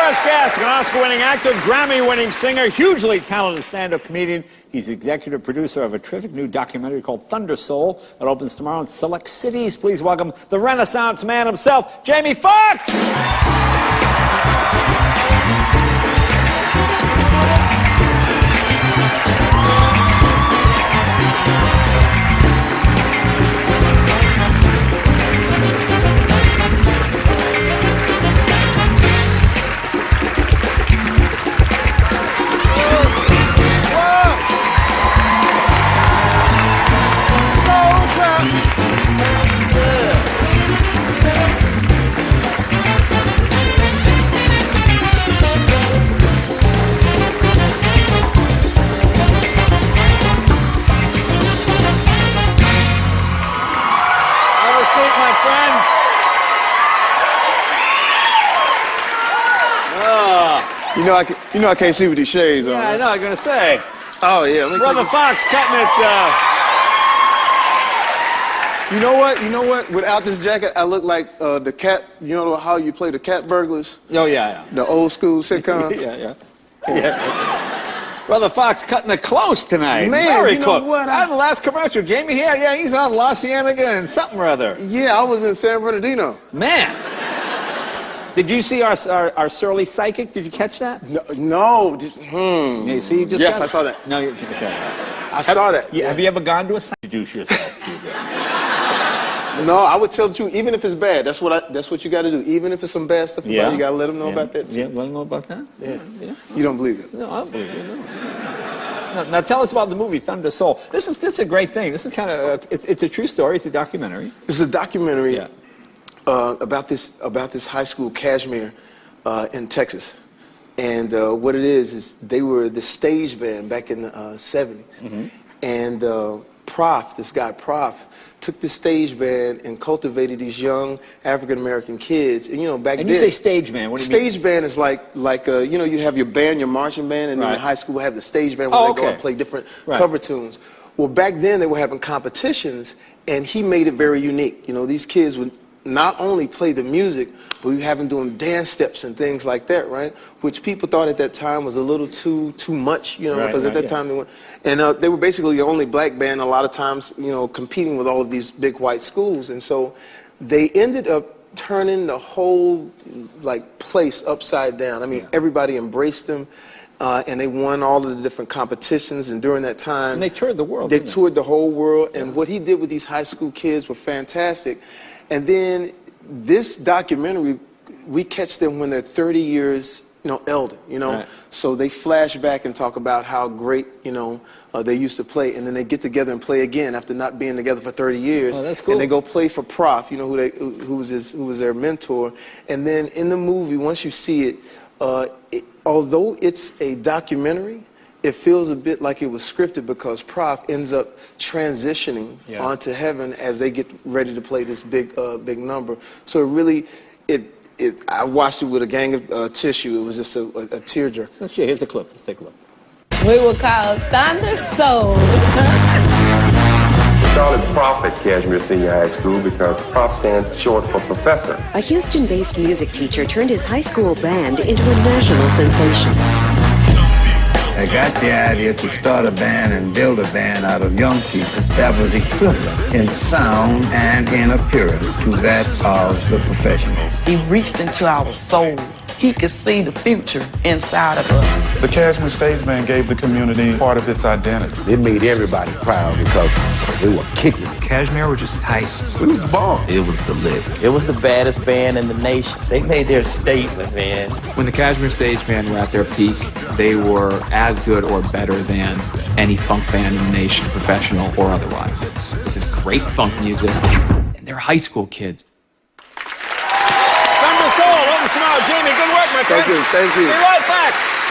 first guest, an Oscar-winning actor, Grammy-winning singer, hugely talented stand-up comedian. He's executive producer of a terrific new documentary called Thunder Soul that opens tomorrow in select cities. Please welcome the Renaissance man himself, Jamie Foxx! You know I can't see with these shades on. Yeah, I know, I'm gonna say. Oh, yeah. Brother Foxx cutting it, You know what? Without this jacket, I look like the cat, you know how you play the cat burglars? Oh, yeah. The old school sitcom? Yeah. Brother Foxx cutting it close tonight. Man, very you know close. what? On the last commercial, Jamie here, yeah, he's on La Cienega and something or other. Yeah, I was in San Bernardino. Man. Did you see our surly psychic? Did you catch that? No. Yeah, see, you just yes, I saw that. No, you saw that. Yeah. Have you ever gone to a psychic? Introduce yourself. No, I would tell the truth, even if it's bad. That's what you got to do. Even if it's some bad stuff, you got to let them know about that too. Yeah, let them know about that? Yeah. You don't believe it? No, I don't believe it, no. Now tell us about the movie Thunder Soul. This is a great thing. This is kind of it's a true story. It's a documentary. This is a documentary about this high school, Kashmir, in Texas. And what it is they were the stage band back in the 70s. Mm-hmm. And this guy Prof, took the stage band and cultivated these young African-American kids. And, you know, back then... And you say stage band, what do you mean? Stage band is like you know, you have your band, your marching band, and then in high school we have the stage band where they go and play different cover tunes. Well, back then they were having competitions, and he made it very unique. You know, these kids would not only play the music, but we have them doing dance steps and things like that, right? Which people thought at that time was a little too much, you know, because at that time they were, and they were basically the only black band a lot of times, you know, competing with all of these big white schools, and so they ended up turning the whole place upside down. I mean, everybody embraced them. And they won all of the different competitions, and during that time... And they toured the world, They toured the whole world, and what he did with these high school kids were fantastic. And then this documentary, we catch them when they're 30 years, you know, elder, you know. So they flash back and talk about how great, you know, they used to play, and then they get together and play again after not being together for 30 years. Oh, that's cool. And they go play for Prof, you know, who was their mentor. And then in the movie, once you see it, although it's a documentary, it feels a bit like it was scripted because Prof ends up transitioning onto heaven as they get ready to play this big number. So it really, I watched it with a gang of tissue. It was just a tearjerker. Let's see, here's a clip. Let's take a look. We will call Thunder Soul. We call it Prof at Kashmir Senior High School because Prof stands short for professor. A Houston-based music teacher turned his high school band into a national sensation. I got the idea to start a band and build a band out of young people that was equivalent in sound and in appearance to that of the professionals. He reached into our soul. He could see the future inside of us. The Kashmir Stage Band gave the community part of its identity. It made everybody proud because they were kicking. Kashmir were just tight. It was the bomb. It was the lick. It was the baddest band in the nation. They made their statement, man. When the Kashmir Stage Band were at their peak, they were as good or better than any funk band in the nation, professional or otherwise. This is great funk music, and they're high school kids. Thunder Soul, open tomorrow. Jamie, good work, my friend. Thank you. Be right back.